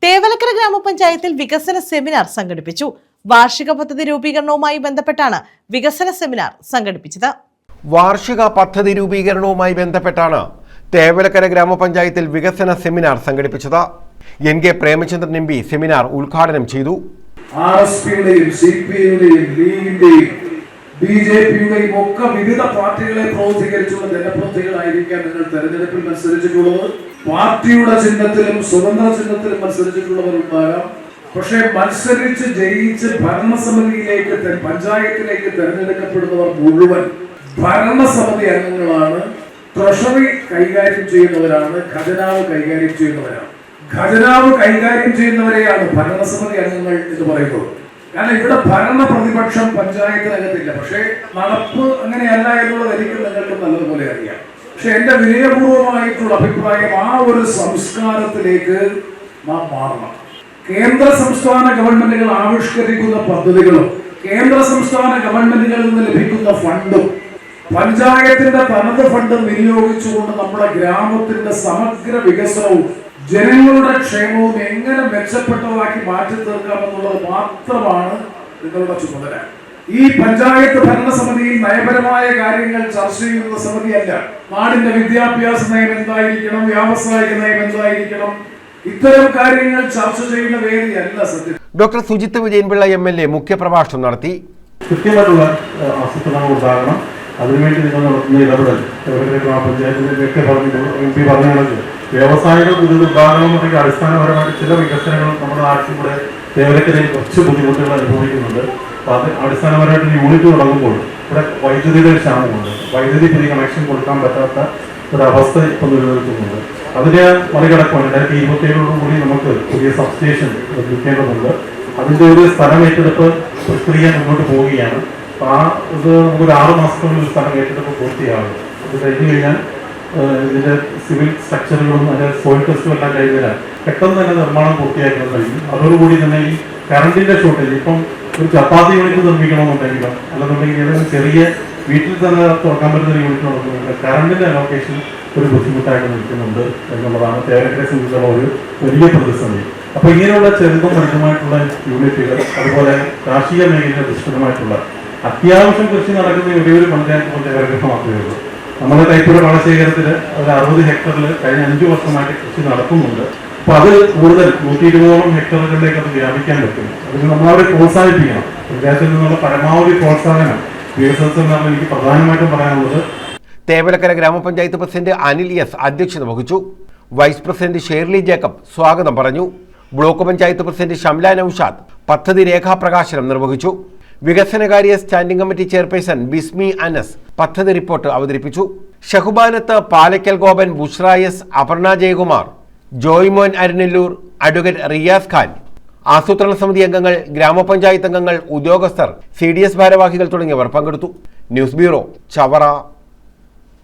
തേവലക്കര ഗ്രാമപഞ്ചായത്തിൽ വികസന സെമിനാർ സംഘടിപ്പിച്ചു. വാർഷിക പദ്ധതി രൂപീകരണവുമായി ബന്ധപ്പെട്ടാണ് വികസന സെമിനാർ സംഘടിപ്പിച്ചത്. വാർഷിക പദ്ധതി രൂപീകരണവുമായി ബന്ധപ്പെട്ടാണ് തേവലക്കര ഗ്രാമപഞ്ചായത്തിൽ വികസന സെമിനാർ സംഘടിപ്പിച്ചത്. NK പ്രേമചന്ദ്രൻ MP സെമിനാർ ഉദ്ഘാടനം ചെയ്തു. BJP-യുടെയും ഒക്കെ വിവിധ പാർട്ടികളെ പ്രതികരിച്ചുള്ള ജനപ്രതിനിധികളായിരിക്കാം നിങ്ങൾ തെരഞ്ഞെടുപ്പിൽ മത്സരിച്ചിട്ടുള്ളത്. പാർട്ടിയുടെ ചിഹ്നത്തിലും സ്വതന്ത്ര ചിഹ്നത്തിലും മത്സരിച്ചിട്ടുള്ളവരുണ്ടാകാം. പക്ഷേ മത്സരിച്ച് ജയിച്ച് ഭരണസമിതിയിലേക്ക് പഞ്ചായത്തിലേക്ക് തെരഞ്ഞെടുക്കപ്പെടുന്നവർ മുഴുവൻ ഭരണസമിതി അംഗങ്ങളാണ്. ട്രഷറി കൈകാര്യം ചെയ്യുന്നവരാണ്, ഖജനാവ് കൈകാര്യം ചെയ്യുന്നവരാണ്. ഖജനാവ് കൈകാര്യം ചെയ്യുന്നവരെയാണ് ഭരണസമിതി അംഗങ്ങൾ എന്ന് പറയുന്നത്. കാരണം ഇവിടെ ഭരണ പ്രതിപക്ഷം പഞ്ചായത്തിനകത്തില്ല. പക്ഷേ നടപ്പ് അങ്ങനെയല്ല എന്നുള്ളത് എനിക്ക് നിങ്ങൾക്ക് നല്ലതുപോലെ അറിയാം. പക്ഷെ എന്റെ വിനയപൂർവമായിട്ടുള്ള അഭിപ്രായം ആ ഒരു സംസ്കാരത്തിലേക്ക് നാം മാറണം. കേന്ദ്ര സംസ്ഥാന ഗവൺമെന്റുകൾ ആവിഷ്കരിക്കുന്ന പദ്ധതികളും കേന്ദ്ര സംസ്ഥാന ഗവൺമെന്റുകളിൽ നിന്ന് ലഭിക്കുന്ന ഫണ്ടും പഞ്ചായത്തിന്റെ തനത് ഫണ്ടും വിനിയോഗിച്ചുകൊണ്ട് നമ്മുടെ ഗ്രാമത്തിന്റെ സമഗ്ര വികസനവും ജനങ്ങളുടെ ക്ഷേമവും എങ്ങനെ മെച്ചപ്പെട്ടതാക്കി മാറ്റി തീർക്കാമെന്നുള്ളത് മാത്രമാണ് നിങ്ങളുടെ ചുമതല. ഈ പഞ്ചായത്ത് ഭരണസമിതിയിൽ നയപരമായ കാര്യങ്ങൾ ചർച്ച ചെയ്യുന്ന സമിതിയല്ല. നാടിന്റെ വിദ്യാഭ്യാസ നയം എന്തായിരിക്കണം, വ്യാവസായിക നയം എന്തായിരിക്കണം, ഇത്തരം കാര്യങ്ങൾ ചർച്ച ചെയ്യുന്ന വേദിയല്ല സത്യം. ഡോക്ടർ സുജിത്ത് വിജയൻപിള്ള MLA മുഖ്യപ്രഭാഷണം നടത്തി. കൃത്യമായിട്ടുള്ള ആസൂത്രണം ഉണ്ടാകണം. അതിനുവേണ്ടി നിങ്ങൾ നടത്തുന്ന ഇടപെടൽ ഗ്രാമപഞ്ചായത്തിന്റെ MP പറഞ്ഞത് വ്യവസായികൾ പുതിയത് ഉണ്ടാകണമെന്നുണ്ടെങ്കിൽ അടിസ്ഥാനപരമായിട്ട് ചില വികസനങ്ങൾ നമ്മുടെ നാട്ടിൽ കൂടെ തേവലക്കരയിൽ കുറച്ച് ബുദ്ധിമുട്ടുകൾ അനുഭവിക്കുന്നുണ്ട്. അപ്പോൾ അത് അടിസ്ഥാനപരമായിട്ട് യൂണിറ്റ് തുടങ്ങുമ്പോൾ ഇവിടെ വൈദ്യുതിയുടെ ക്ഷാമമുണ്ട്. വൈദ്യുതി പുതിയ കണക്ഷൻ കൊടുക്കാൻ പറ്റാത്ത ഒരവസ്ഥ ഇപ്പോൾ നിലനിൽക്കുന്നുണ്ട്. അതിനെ മറികടക്കാൻ 2027 നമുക്ക് പുതിയ സബ്സ്റ്റേഷൻ നിർമ്മിക്കേണ്ടതുണ്ട്. അതിൻ്റെ ഒരു സ്ഥലം ഏറ്റെടുപ്പ് പ്രക്രിയ മുന്നോട്ട് പോവുകയാണ്. അപ്പോൾ ഇത് നമുക്കൊരു 6 മാസത്തിനുള്ളിൽ സ്ഥലം ഏറ്റെടുപ്പ് പൂർത്തിയാകും. അത് കഴിഞ്ഞ് കഴിഞ്ഞാൽ ഇതിന്റെ സിവിൽ സ്ട്രക്ചറുകളും അതിന്റെ സോയിൽ ടെസ്റ്റും എല്ലാം കഴിഞ്ഞാൽ പെട്ടെന്ന് തന്നെ നിർമ്മാണം പൂർത്തിയാക്കാൻ കഴിയും. അതോടുകൂടി തന്നെ ഈ കറണ്ടിന്റെ ഷോർട്ടേജ്, ഇപ്പം ഒരു ചപ്പാത്തി യൂണിറ്റ് നിർമ്മിക്കണമെന്നുണ്ടെങ്കിലും അല്ലെന്നുണ്ടെങ്കിൽ ഏതെങ്കിലും ചെറിയ വീട്ടിൽ തന്നെ തുറക്കാൻ പറ്റുന്ന യൂണിറ്റ് നടക്കുന്നുണ്ട്. കറണ്ടിന്റെ അലോക്കേഷൻ ഒരു ബുദ്ധിമുട്ടായിട്ട് നിൽക്കുന്നുണ്ട് എന്നുള്ളതാണ് തേവലക്കരയെ സംബന്ധിച്ചുള്ള ഒരു വലിയ പ്രതിസന്ധി. അപ്പൊ ഇങ്ങനെയുള്ള ചെറുതും വലുതുമായിട്ടുള്ള യൂണിറ്റുകൾ, അതുപോലെ കാർഷിക മേഖലയിൽ അധിഷ്ഠിതമായിട്ടുള്ള അത്യാവശ്യം കൃഷി നടക്കുന്ന ഒരു പഞ്ചായത്ത് തേവലക്കര മാത്രമേ ഉള്ളൂ. നമ്മുടെ കൈപ്പുഴ പാടശേഖരത്തിൽ ഒരു 60 ഹെക്ടറിൽ കഴിഞ്ഞ 5 വർഷമായിട്ട് കൃഷി നടക്കുന്നുണ്ട്. അപ്പൊ അത് കൂടുതൽ 120ഓളം ഹെക്ടറുകളിലേക്ക് അത് വ്യാപിക്കാൻ പറ്റും. അതിന് നമ്മളവരെ പ്രോത്സാഹിപ്പിക്കണം. പഞ്ചായത്തിൽ നിന്നുള്ള പരമാവധി പ്രോത്സാഹനം വികസനത്തിനാണ് എനിക്ക് പ്രധാനമായിട്ടും പറയാനുള്ളത്. തേവലക്കര ഗ്രാമപഞ്ചായത്ത് പ്രസിഡന്റ് അനിൽ S അധ്യക്ഷത വഹിച്ചു. വൈസ് പ്രസിഡന്റ് ഷേർലി ജേക്കബ് സ്വാഗതം പറഞ്ഞു. ബ്ലോക്ക് പഞ്ചായത്ത് പ്രസിഡന്റ് ഷംല നൌഷാദ് പദ്ധതി രേഖാപ്രകാശനം നിർവഹിച്ചു. വികസനകാര്യ സ്റ്റാൻഡിംഗ് കമ്മിറ്റി ചെയർപേഴ്സൺ ബിസ്മി അനസ് പദ്ധതി റിപ്പോർട്ട് അവതരിപ്പിച്ചു. ഷഹുബാനത്ത്, പാലക്കൽ ഗോപൻ, ബുഷ്ര S, അപർണ ജയകുമാർ, ജോയ്മോൻ അരുനെല്ലൂർ, അഡ്വക്കേറ്റ് റിയാസ് ഖാൻ, ആസൂത്രണ സമിതി അംഗങ്ങൾ, ഗ്രാമപഞ്ചായത്ത് അംഗങ്ങൾ, ഉദ്യോഗസ്ഥർ, CDS ഭാരവാഹികൾ തുടങ്ങിയവർ പങ്കെടുത്തു. News bureau, Chavara.